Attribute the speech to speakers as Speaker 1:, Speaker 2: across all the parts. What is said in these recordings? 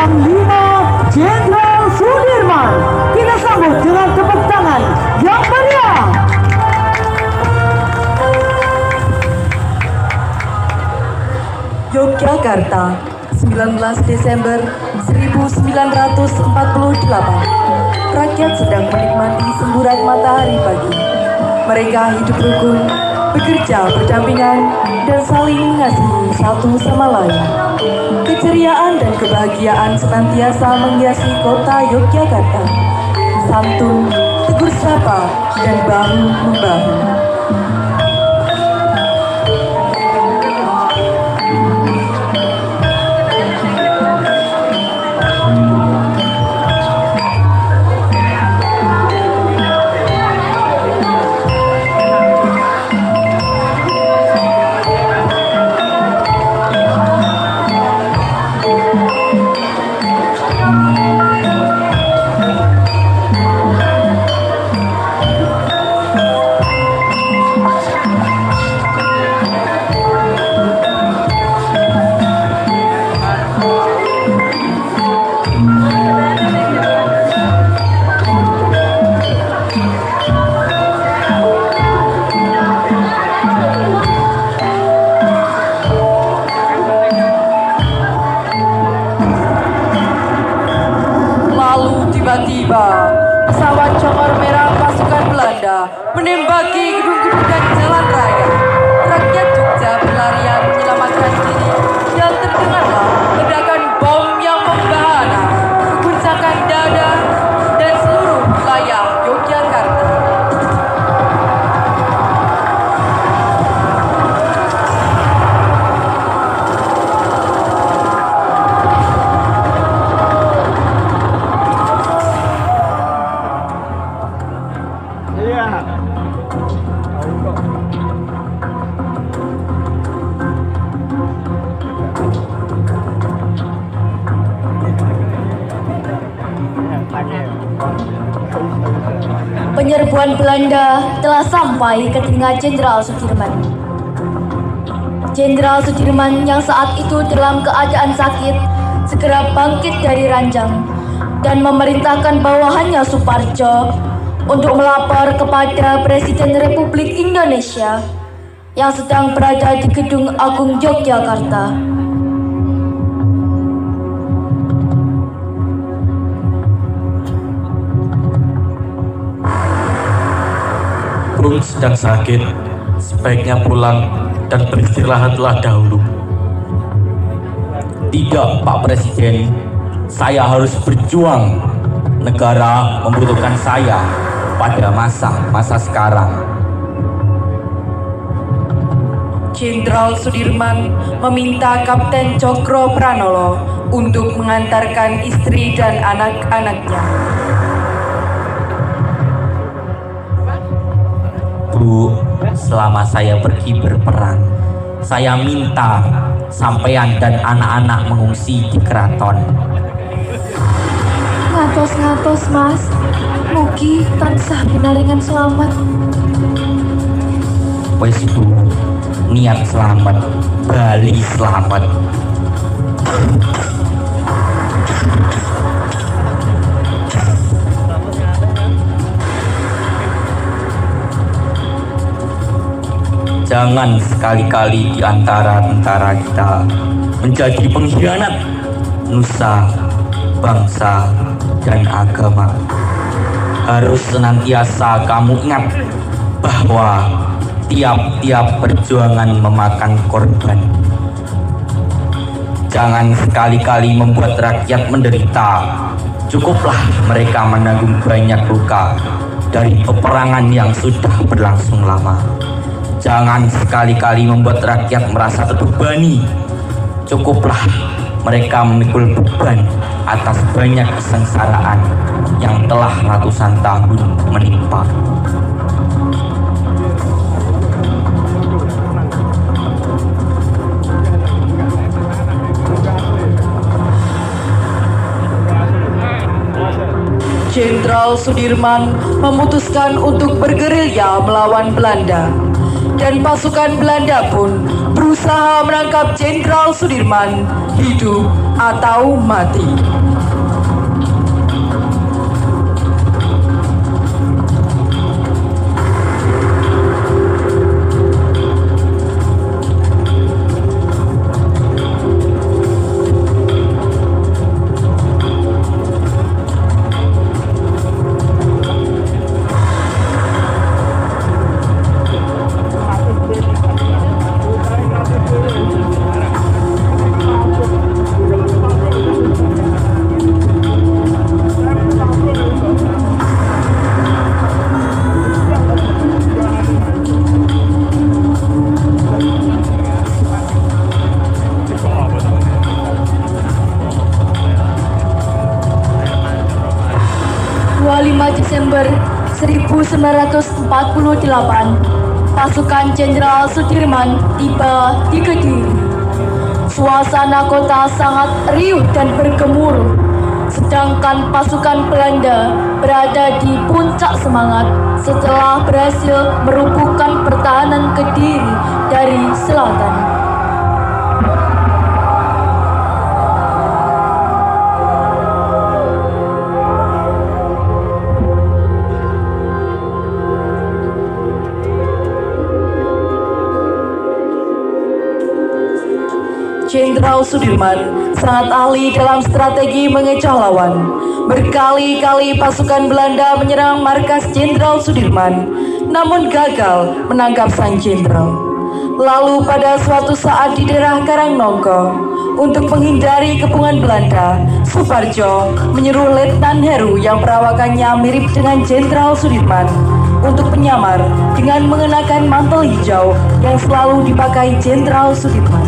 Speaker 1: Panglima Jenderal Sudirman. Kita sambut dengan tepuk tangan yang meriah.
Speaker 2: Yogyakarta, 19 Desember 1948. Rakyat sedang menikmati semburan matahari pagi. Mereka hidup rukun, bekerja berdampingan, dan saling mengasihi satu sama lain. Keceriaan dan kebahagiaan senantiasa menghiasi kota Yogyakarta. Santun, tegur sapa, dan bahu-membahu. Tiba-tiba, pesawat congor merah pasukan Belanda menembaki gedung-gedung dan jalan raya. Rakyat Jogja berlarian menyelamatkan diri dan terdengarlah ledakan bom yang membahana, mengguncangkan dada dan seluruh wilayah Yogyakarta.
Speaker 3: Penyerbuan Belanda telah sampai ke telinga Jenderal Sudirman. Jenderal Sudirman yang saat itu dalam keadaan sakit segera bangkit dari ranjang dan memerintahkan bawahannya Suparjo untuk melapor kepada Presiden Republik Indonesia yang sedang berada di Gedung Agung Yogyakarta.
Speaker 4: Bung sedang sakit, sebaiknya pulang dan beristirahatlah dahulu.
Speaker 5: Tidak, Pak Presiden, saya harus berjuang. Negara membutuhkan saya pada masa sekarang.
Speaker 2: Jenderal Sudirman meminta Kapten Cokro Pranolo untuk mengantarkan istri dan anak-anaknya.
Speaker 5: Bu, selama saya pergi berperang, saya minta sampean dan anak-anak mengungsi di keraton.
Speaker 3: Ngatos-ngatos mas, mugi tansah pinaringan selamat.
Speaker 5: Wes Bu, niat selamat, bali selamat. Jangan sekali-kali di antara tentara kita menjadi pengkhianat nusa, bangsa, dan agama. Harus senantiasa kamu ingat bahwa tiap-tiap perjuangan memakan korban. Jangan sekali-kali membuat rakyat menderita. Cukuplah mereka menanggung banyak luka dari peperangan yang sudah berlangsung lama. Jangan sekali-kali membuat rakyat merasa terbebani. Cukuplah mereka memikul beban atas banyak kesengsaraan yang telah ratusan tahun menimpa.
Speaker 2: Jenderal Sudirman memutuskan untuk bergerilya melawan Belanda. dan pasukan Belanda pun berusaha menangkap Jenderal Sudirman, hidup atau mati.
Speaker 3: Desember 1948, pasukan Jenderal Sudirman tiba di Kediri. Suasana kota sangat riuh dan bergemuruh, sedangkan pasukan Belanda berada di puncak semangat setelah berhasil merubuhkan pertahanan Kediri dari selatan.
Speaker 2: Jenderal Sudirman sangat ahli dalam strategi mengecoh lawan. Berkali-kali pasukan Belanda menyerang markas Jenderal Sudirman, namun gagal menangkap sang jenderal. Lalu pada suatu saat di daerah Karangnongko, untuk menghindari kepungan Belanda, Suparjo menyuruh Letnan Heru yang perawakannya mirip dengan Jenderal Sudirman untuk menyamar dengan mengenakan mantel hijau yang selalu dipakai Jenderal Sudirman.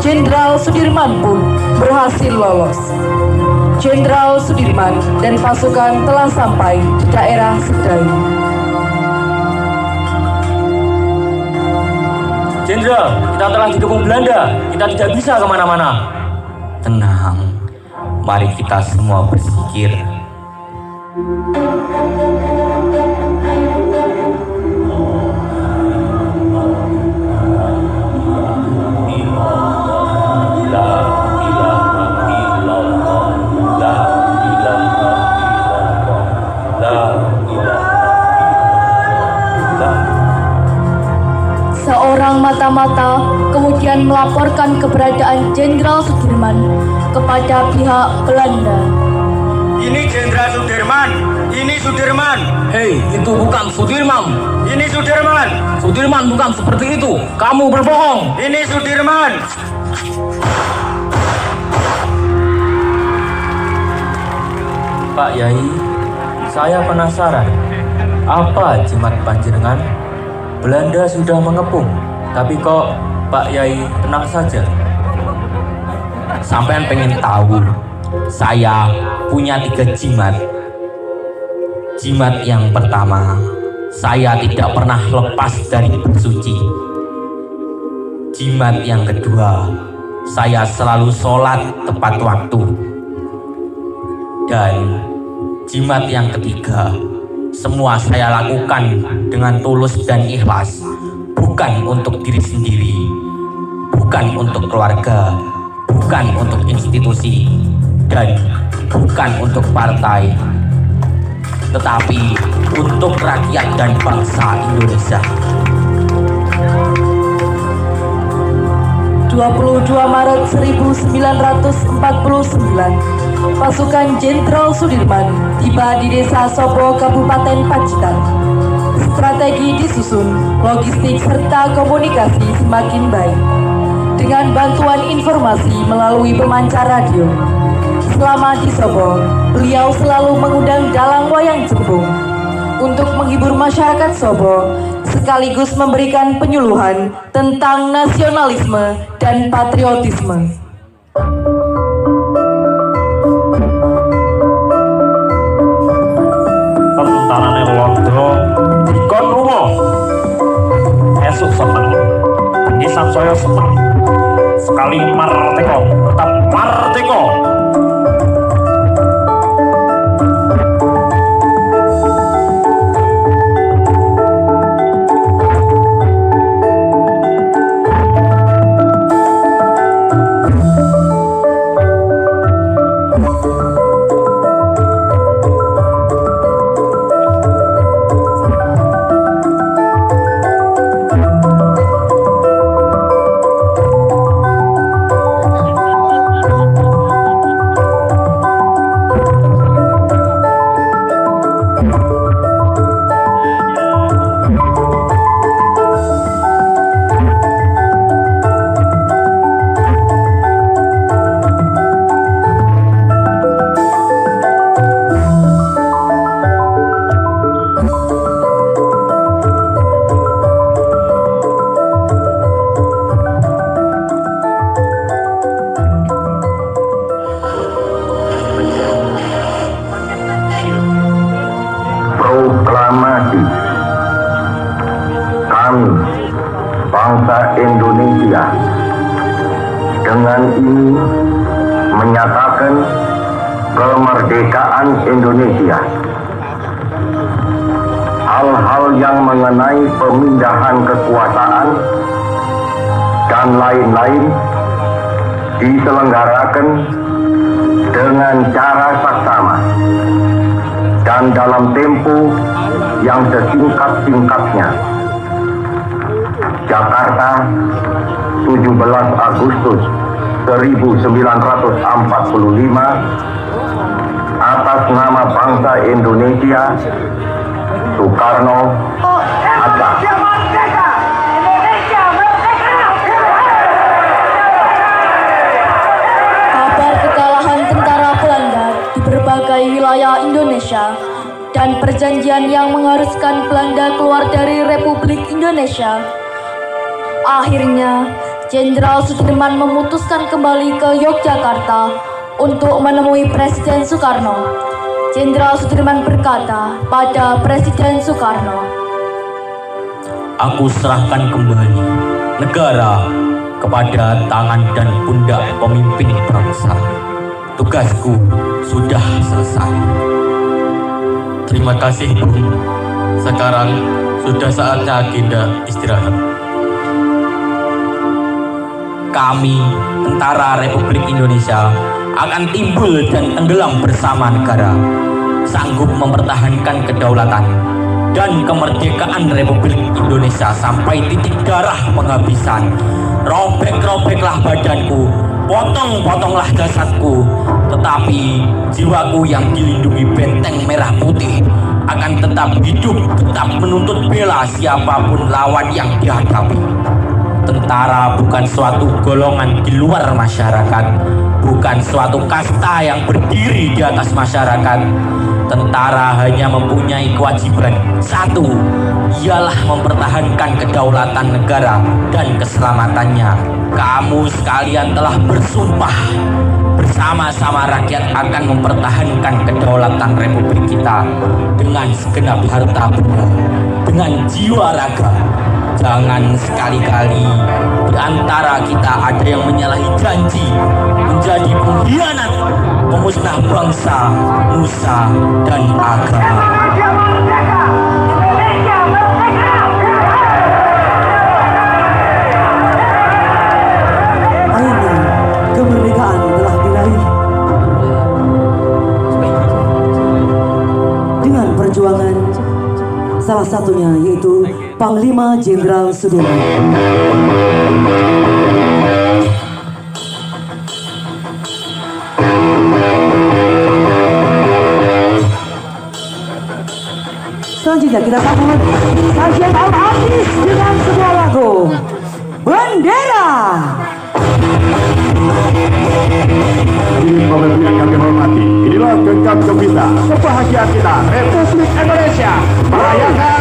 Speaker 2: Jenderal Sudirman pun berhasil lolos. Jenderal Sudirman dan pasukan telah sampai di daerah Sedai.
Speaker 6: Jenderal, kita telah didukung Belanda. Kita tidak bisa kemana-mana.
Speaker 5: Tenang, mari kita semua berpikir.
Speaker 3: Seorang mata-mata kemudian melaporkan keberadaan Jenderal Sudirman kepada pihak Belanda.
Speaker 7: Ini Jenderal Sudirman, ini Sudirman.
Speaker 6: Hei, itu bukan Sudirman.
Speaker 7: Ini Sudirman.
Speaker 6: Sudirman bukan seperti itu. Kamu berbohong.
Speaker 7: Ini Sudirman.
Speaker 4: Pak Yai, saya penasaran. Apa jimat panjenengan? Belanda sudah mengepung, tapi kok Pak Yai tenang saja?
Speaker 5: Sampean pengen tahu? Saya punya 3 jimat. Jimat yang pertama, saya tidak pernah lepas dari bersuci. Jimat yang kedua, saya selalu sholat tepat waktu. Dan jimat yang ketiga, semua saya lakukan dengan tulus dan ikhlas, bukan untuk diri sendiri, bukan untuk keluarga, bukan untuk institusi, dan bukan untuk partai, tetapi untuk rakyat dan bangsa Indonesia.
Speaker 2: 22 Maret 1949, pasukan Jenderal Sudirman tiba di Desa Sobo, Kabupaten Pacitan. Strategi disusun, logistik serta komunikasi semakin baik. Dengan bantuan informasi melalui pemancar radio. Selama di Sobo, beliau selalu mengundang dalang wayang jembung untuk menghibur masyarakat Sobo, sekaligus memberikan penyuluhan tentang nasionalisme dan patriotisme.
Speaker 6: Tentarane Walanda dikon seneng, penyisan saya seneng. Sekali marteko, tetap marteko.
Speaker 8: Proklamasi kami bangsa Indonesia dengan ini menyatakan kemerdekaan Indonesia. Hal-hal yang mengenai pemindahan kekuasaan dan lain-lain diselenggarakan dengan cara saksama dan dalam tempo yang sesingkat-singkatnya. Jakarta, 17 Agustus 1945, atas nama bangsa Indonesia, Soekarno Hatta.
Speaker 3: Kabar kekalahan tentara Belanda di berbagai wilayah Indonesia dan perjanjian yang mengharuskan Belanda keluar dari Republik Indonesia. Akhirnya, Jenderal Sudirman memutuskan kembali ke Yogyakarta untuk menemui Presiden Soekarno. Jenderal Sudirman berkata pada Presiden Soekarno,
Speaker 5: Aku serahkan kembali negara kepada tangan dan pundak pemimpin bangsa. Tugasku sudah selesai.
Speaker 4: Terima kasih, Bung. Sekarang sudah saatnya agenda istirahat.
Speaker 5: Kami, tentara Republik Indonesia, akan timbul dan tenggelam bersama negara, sanggup mempertahankan kedaulatan dan kemerdekaan Republik Indonesia sampai titik darah penghabisan. Robek-robeklah badanku, potong-potonglah jasadku, tetapi jiwaku yang dilindungi benteng merah putih akan tetap hidup, tetap menuntut bela siapapun lawan yang dihadapi. Tentara bukan suatu golongan di luar masyarakat, bukan suatu kasta yang berdiri di atas masyarakat. Tentara hanya mempunyai kewajiban satu, ialah mempertahankan kedaulatan negara dan keselamatannya. Kamu sekalian telah bersumpah bersama-sama rakyat akan mempertahankan kedaulatan Republik kita dengan segenap harta benda, dengan jiwa raga. Jangan sekali-kali di antara kita ada yang menyalahi janji, menjadi pengkhianat, pemusnah bangsa, nusa, dan agama.
Speaker 1: Akhirnya kemerdekaan telah diraih dengan perjuangan salah satunya yaitu Panglima Jenderal Sudirman. Selanjutnya kita sambut sajian artis dengan sebuah lagu Bendera.
Speaker 8: Hadirin pemirsa yang kami hormati, inilah genggam gembira kebahagiaan kita, Republik Indonesia merayakan